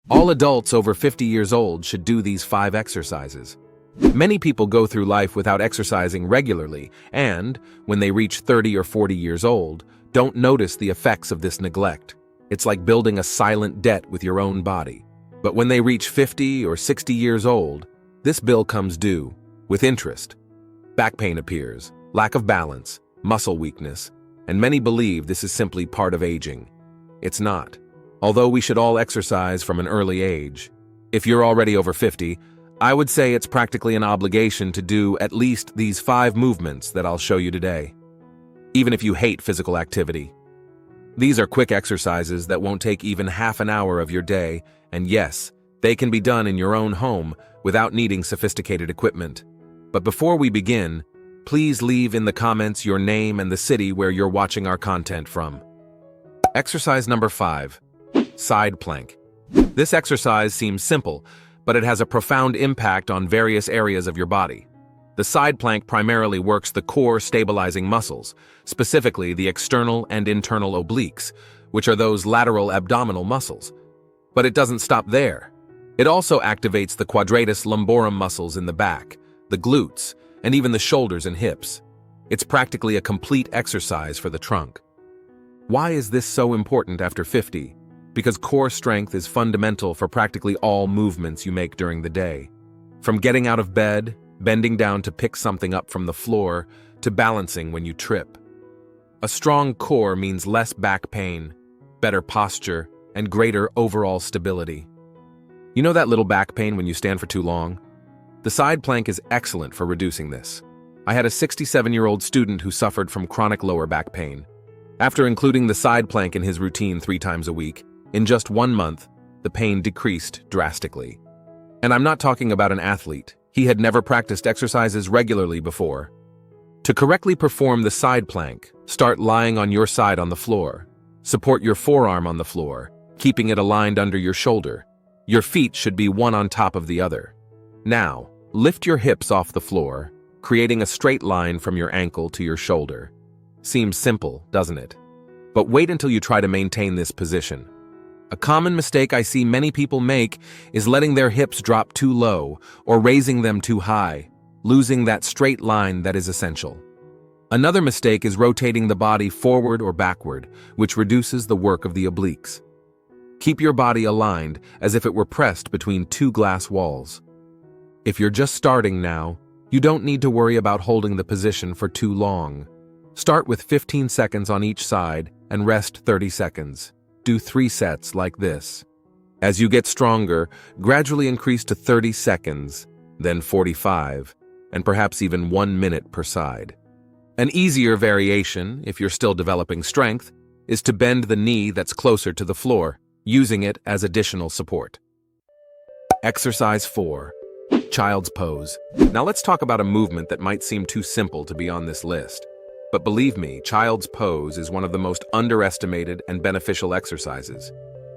All adults over 50 years old should do these 5 exercises. Many people go through life without exercising regularly and, when they reach 30 or 40 years old, don't notice the effects of this neglect. It's like building a silent debt with your own body. But when they reach 50 or 60 years old, this bill comes due, with interest. Back pain appears, lack of balance, muscle weakness, and many believe this is simply part of aging. It's not. Although we should all exercise from an early age, if you're already over 50, I would say it's practically an obligation to do at least these 5 movements that I'll show you today, even if you hate physical activity. These are quick exercises that won't take even half an hour of your day, and yes, they can be done in your own home without needing sophisticated equipment. But before we begin, please leave in the comments your name and the city where you're watching our content from. Exercise number 5, side plank. This exercise seems simple, but it has a profound impact on various areas of your body. The side plank primarily works the core stabilizing muscles, specifically the external and internal obliques, which are those lateral abdominal muscles. But it doesn't stop there. It also activates the quadratus lumborum muscles in the back, the glutes, and even the shoulders and hips. It's practically a complete exercise for the trunk. Why is this so important after 50? Because core strength is fundamental for practically all movements you make during the day. From getting out of bed, bending down to pick something up from the floor, to balancing when you trip. A strong core means less back pain, better posture, and greater overall stability. You know that little back pain when you stand for too long? The side plank is excellent for reducing this. I had a 67-year-old student who suffered from chronic lower back pain. After including the side plank in his routine 3 times a week, in just 1 month, the pain decreased drastically. And I'm not talking about an athlete. He had never practiced exercises regularly before. To correctly perform the side plank, start lying on your side on the floor. Support your forearm on the floor, keeping it aligned under your shoulder. Your feet should be one on top of the other. Now, lift your hips off the floor, creating a straight line from your ankle to your shoulder. Seems simple, doesn't it? But wait until you try to maintain this position. A common mistake I see many people make is letting their hips drop too low or raising them too high, losing that straight line that is essential. Another mistake is rotating the body forward or backward, which reduces the work of the obliques. Keep your body aligned as if it were pressed between 2 glass walls. If you're just starting now, you don't need to worry about holding the position for too long. Start with 15 seconds on each side and rest 30 seconds. Do 3 sets like this. As you get stronger, gradually increase to 30 seconds, then 45, and perhaps even 1 minute per side. An easier variation, if you're still developing strength, is to bend the knee that's closer to the floor, using it as additional support. Exercise 4, child's pose. Now let's talk about a movement that might seem too simple to be on this list. But believe me, child's pose is one of the most underestimated and beneficial exercises.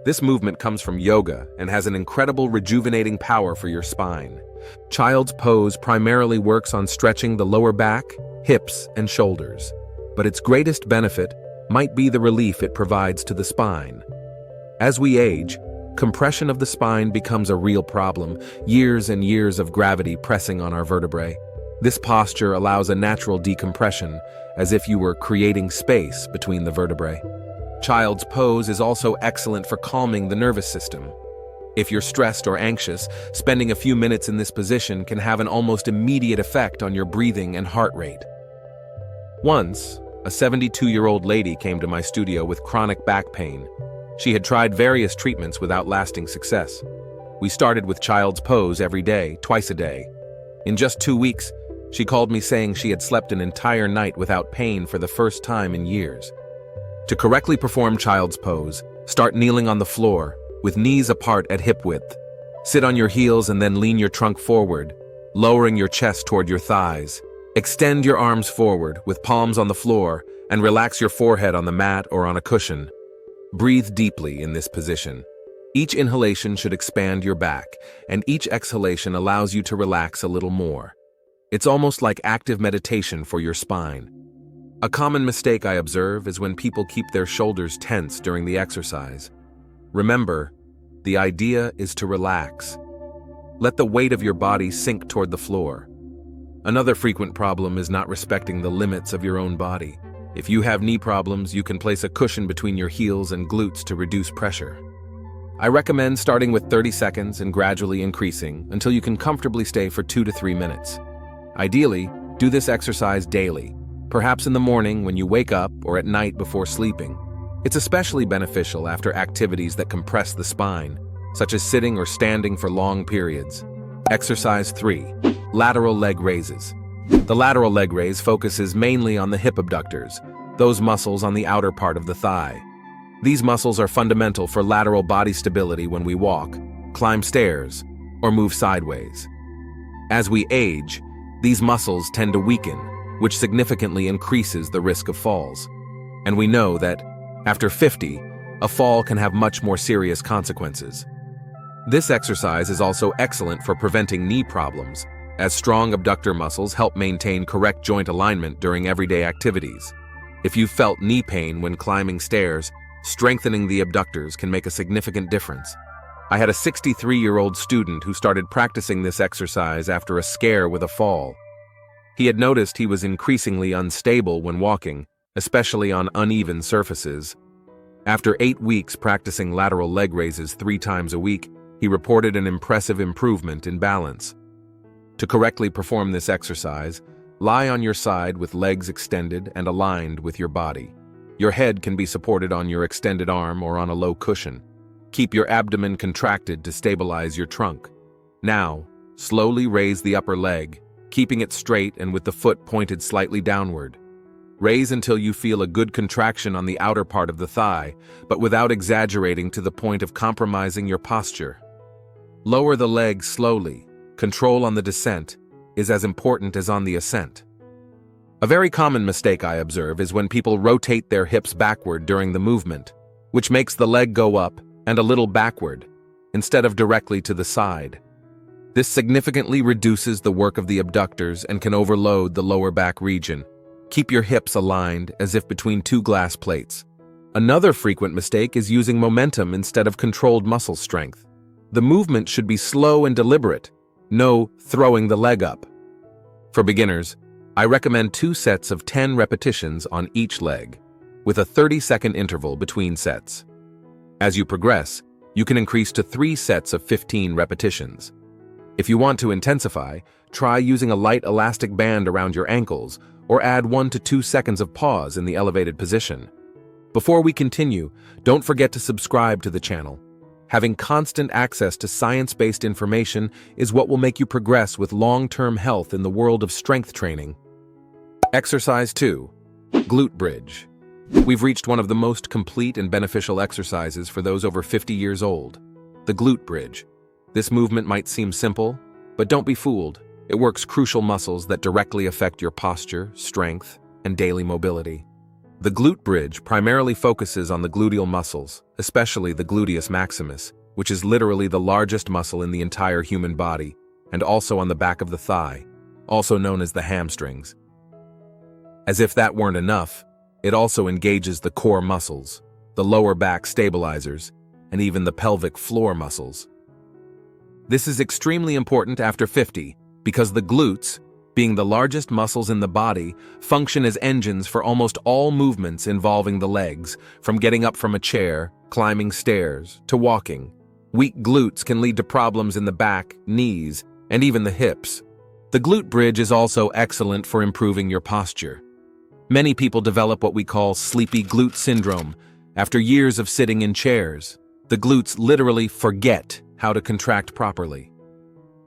This movement comes from yoga and has an incredible rejuvenating power for your spine. Child's pose primarily works on stretching the lower back, hips, and shoulders. But its greatest benefit might be the relief it provides to the spine. As we age, compression of the spine becomes a real problem, years and years of gravity pressing on our vertebrae. This posture allows a natural decompression, as if you were creating space between the vertebrae. Child's pose is also excellent for calming the nervous system. If you're stressed or anxious, spending a few minutes in this position can have an almost immediate effect on your breathing and heart rate. Once, a 72-year-old lady came to my studio with chronic back pain. She had tried various treatments without lasting success. We started with child's pose every day, twice a day. In just 2 weeks, she called me saying she had slept an entire night without pain for the first time in years. To correctly perform child's pose, start kneeling on the floor, with knees apart at hip width. Sit on your heels and then lean your trunk forward, lowering your chest toward your thighs. Extend your arms forward, with palms on the floor, and relax your forehead on the mat or on a cushion. Breathe deeply in this position. Each inhalation should expand your back, and each exhalation allows you to relax a little more. It's almost like active meditation for your spine. A common mistake I observe is when people keep their shoulders tense during the exercise. Remember, The idea is to relax. Let the weight of your body sink toward the floor. Another frequent problem is not respecting the limits of your own body. If you have knee problems, you can place a cushion between your heels and glutes to reduce pressure. I recommend starting with 30 seconds and gradually increasing until you can comfortably stay for 2 to 3 minutes. Ideally, do this exercise daily, perhaps in the morning when you wake up or at night before sleeping. It's especially beneficial after activities that compress the spine, such as sitting or standing for long periods. Exercise 3. Lateral leg raises. The lateral leg raise focuses mainly on the hip abductors, those muscles on the outer part of the thigh. These muscles are fundamental for lateral body stability when we walk, climb stairs, or move sideways. As we age, these muscles tend to weaken, which significantly increases the risk of falls. And we know that, after 50, a fall can have much more serious consequences. This exercise is also excellent for preventing knee problems, as strong abductor muscles help maintain correct joint alignment during everyday activities. If you've felt knee pain when climbing stairs, strengthening the abductors can make a significant difference. I had a 63-year-old student who started practicing this exercise after a scare with a fall. He had noticed he was increasingly unstable when walking, especially on uneven surfaces. After 8 weeks practicing lateral leg raises 3 times a week, he reported an impressive improvement in balance. To correctly perform this exercise, lie on your side with legs extended and aligned with your body. Your head can be supported on your extended arm or on a low cushion. Keep your abdomen contracted to stabilize your trunk. Now, slowly raise the upper leg, keeping it straight and with the foot pointed slightly downward. Raise until you feel a good contraction on the outer part of the thigh, but without exaggerating to the point of compromising your posture. Lower the leg slowly. Control on the descent is as important as on the ascent. A very common mistake I observe is when people rotate their hips backward during the movement, which makes the leg go up and a little backward, instead of directly to the side. This significantly reduces the work of the abductors and can overload the lower back region. Keep your hips aligned as if between 2 glass plates. Another frequent mistake is using momentum instead of controlled muscle strength. The movement should be slow and deliberate. No throwing the leg up. For beginners, I recommend 2 sets of 10 repetitions on each leg, with a 30-second interval between sets. As you progress, you can increase to 3 sets of 15 repetitions. If you want to intensify, try using a light elastic band around your ankles or add 1 to 2 seconds of pause in the elevated position. Before we continue, don't forget to subscribe to the channel. Having constant access to science-based information is what will make you progress with long-term health in the world of strength training. Exercise 2. Glute bridge. We've reached one of the most complete and beneficial exercises for those over 50 years old, the glute bridge. This movement might seem simple, but don't be fooled. It works crucial muscles that directly affect your posture, strength, and daily mobility. The glute bridge primarily focuses on the gluteal muscles, especially the gluteus maximus, which is literally the largest muscle in the entire human body, and also on the back of the thigh, also known as the hamstrings. As if that weren't enough, it also engages the core muscles, the lower back stabilizers, and even the pelvic floor muscles. This is extremely important after 50 because the glutes, being the largest muscles in the body, function as engines for almost all movements involving the legs, from getting up from a chair, climbing stairs, to walking. Weak glutes can lead to problems in the back, knees, and even the hips. The glute bridge is also excellent for improving your posture. Many people develop what we call sleepy glute syndrome after years of sitting in chairs. The glutes literally forget how to contract properly.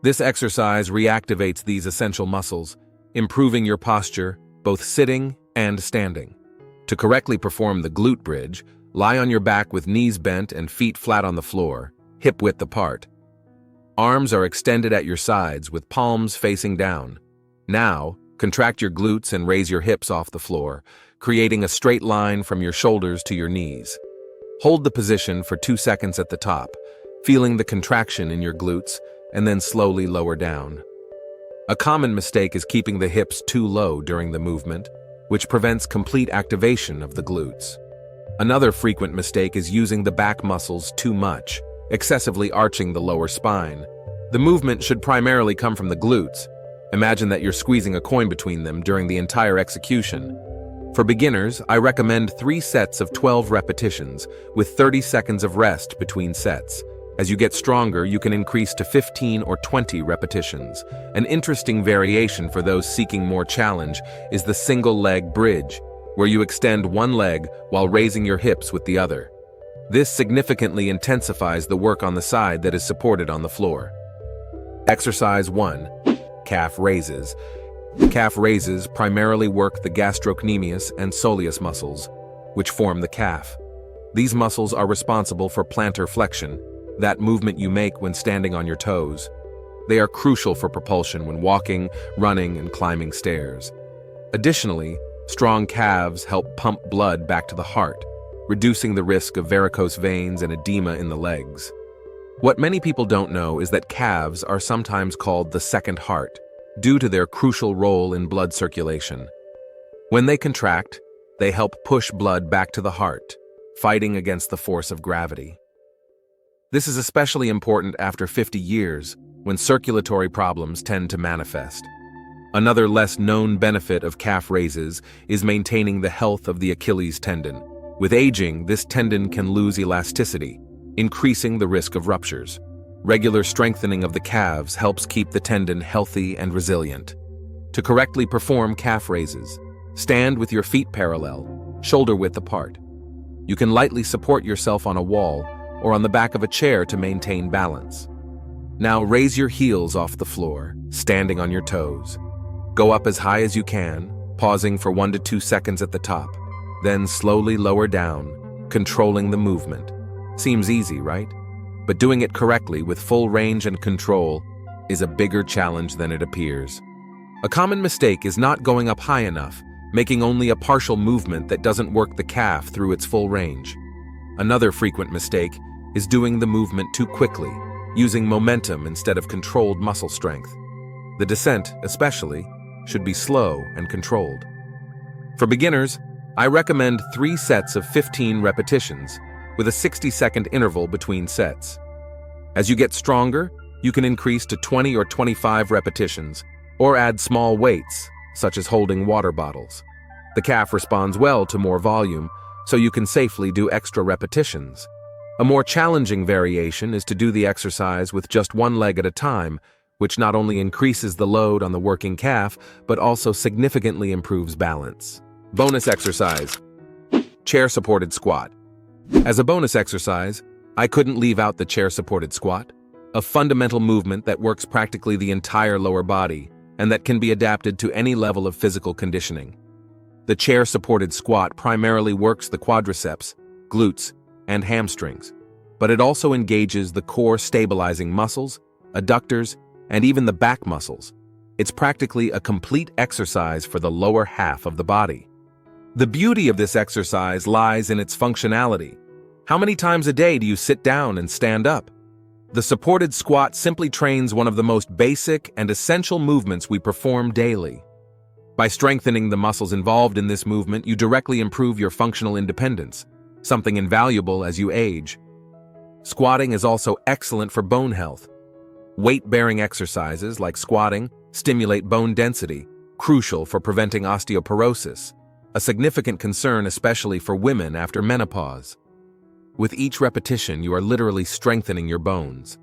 This exercise reactivates these essential muscles, improving your posture, both sitting and standing. To correctly perform the glute bridge, lie on your back with knees bent and feet flat on the floor, hip width apart. Arms are extended at your sides with palms facing down. Now, contract your glutes and raise your hips off the floor, creating a straight line from your shoulders to your knees. Hold the position for 2 seconds at the top, feeling the contraction in your glutes, and then slowly lower down. A common mistake is keeping the hips too low during the movement, which prevents complete activation of the glutes. Another frequent mistake is using the back muscles too much, excessively arching the lower spine. The movement should primarily come from the glutes. Imagine that you're squeezing a coin between them during the entire execution. For beginners, I recommend 3 sets of 12 repetitions, with 30 seconds of rest between sets. As you get stronger, you can increase to 15 or 20 repetitions. An interesting variation for those seeking more challenge is the single leg bridge, where you extend one leg while raising your hips with the other. This significantly intensifies the work on the side that is supported on the floor. Exercise 1. Calf raises. Calf raises primarily work the gastrocnemius and soleus muscles, which form the calf. These muscles are responsible for plantar flexion, that movement you make when standing on your toes. They are crucial for propulsion when walking, running, and climbing stairs. Additionally, strong calves help pump blood back to the heart, reducing the risk of varicose veins and edema in the legs. What many people don't know is that calves are sometimes called the second heart, due to their crucial role in blood circulation. When they contract, they help push blood back to the heart, fighting against the force of gravity. This is especially important after 50 years, when circulatory problems tend to manifest. Another less known benefit of calf raises is maintaining the health of the Achilles tendon. With aging, this tendon can lose elasticity, increasing the risk of ruptures. Regular strengthening of the calves helps keep the tendon healthy and resilient. To correctly perform calf raises, stand with your feet parallel, shoulder width apart. You can lightly support yourself on a wall or on the back of a chair to maintain balance. Now raise your heels off the floor, standing on your toes. Go up as high as you can, pausing for 1 to 2 seconds at the top, then slowly lower down, controlling the movement. Seems easy, right? But doing it correctly with full range and control is a bigger challenge than it appears. A common mistake is not going up high enough, making only a partial movement that doesn't work the calf through its full range. Another frequent mistake is doing the movement too quickly, using momentum instead of controlled muscle strength. The descent, especially, should be slow and controlled. For beginners, I recommend 3 sets of 15 repetitions, with a 60-second interval between sets. As you get stronger, you can increase to 20 or 25 repetitions, or add small weights, such as holding water bottles. The calf responds well to more volume, so you can safely do extra repetitions. A more challenging variation is to do the exercise with just one leg at a time, which not only increases the load on the working calf, but also significantly improves balance. Bonus exercise: chair-supported squat. As a bonus exercise, I couldn't leave out the chair-supported squat, a fundamental movement that works practically the entire lower body and that can be adapted to any level of physical conditioning. The chair-supported squat primarily works the quadriceps, glutes, and hamstrings, but it also engages the core stabilizing muscles, adductors, and even the back muscles. It's practically a complete exercise for the lower half of the body. The beauty of this exercise lies in its functionality. How many times a day do you sit down and stand up? The supported squat simply trains one of the most basic and essential movements we perform daily. By strengthening the muscles involved in this movement, you directly improve your functional independence, something invaluable as you age. Squatting is also excellent for bone health. Weight-bearing exercises like squatting stimulate bone density, crucial for preventing osteoporosis, a significant concern especially for women after menopause. With each repetition, you are literally strengthening your bones.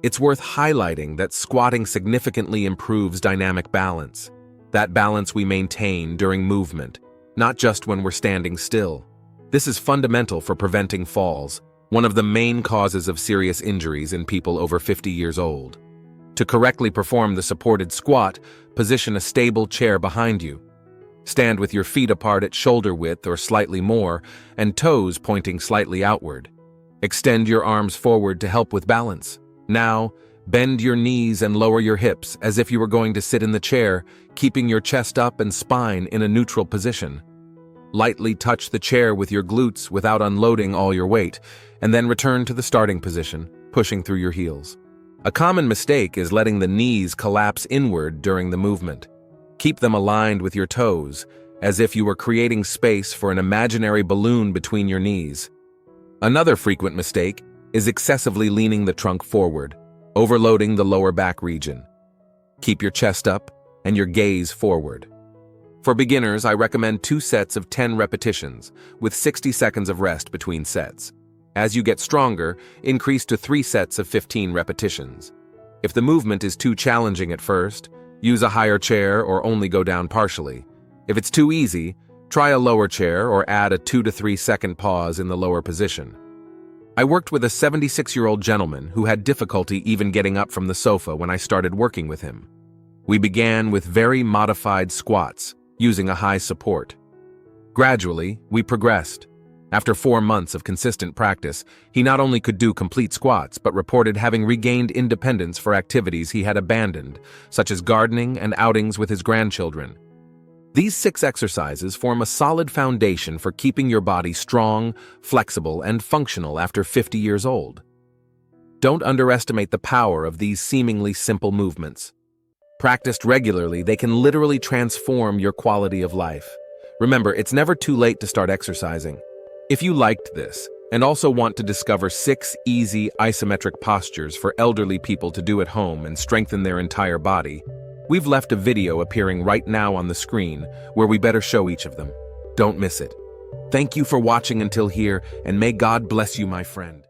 It's worth highlighting that squatting significantly improves dynamic balance, that balance we maintain during movement, not just when we're standing still. This is fundamental for preventing falls, one of the main causes of serious injuries in people over 50 years old. To correctly perform the supported squat, position a stable chair behind you. Stand with your feet apart at shoulder width or slightly more, and toes pointing slightly outward. Extend your arms forward to help with balance. Now, bend your knees and lower your hips as if you were going to sit in the chair, keeping your chest up and spine in a neutral position. Lightly touch the chair with your glutes without unloading all your weight, and then return to the starting position, pushing through your heels. A common mistake is letting the knees collapse inward during the movement. Keep them aligned with your toes, as if you were creating space for an imaginary balloon between your knees. Another frequent mistake is excessively leaning the trunk forward, overloading the lower back region. Keep your chest up and your gaze forward. For beginners, I recommend 2 sets of 10 repetitions, with 60 seconds of rest between sets. As you get stronger, increase to 3 sets of 15 repetitions. If the movement is too challenging at first, use a higher chair or only go down partially. If it's too easy, try a lower chair or add a 2 to 3 second pause in the lower position. I worked with a 76-year-old gentleman who had difficulty even getting up from the sofa when I started working with him. We began with very modified squats, using a high support. Gradually, we progressed. After 4 months of consistent practice, he not only could do complete squats, but reported having regained independence for activities he had abandoned, such as gardening and outings with his grandchildren. These 6 exercises form a solid foundation for keeping your body strong, flexible, and functional after 50 years old. Don't underestimate the power of these seemingly simple movements. Practiced regularly, they can literally transform your quality of life. Remember, it's never too late to start exercising. If you liked this, and also want to discover 6 easy isometric postures for elderly people to do at home and strengthen their entire body, we've left a video appearing right now on the screen where we better show each of them. Don't miss it. Thank you for watching until here, and may God bless you, my friend.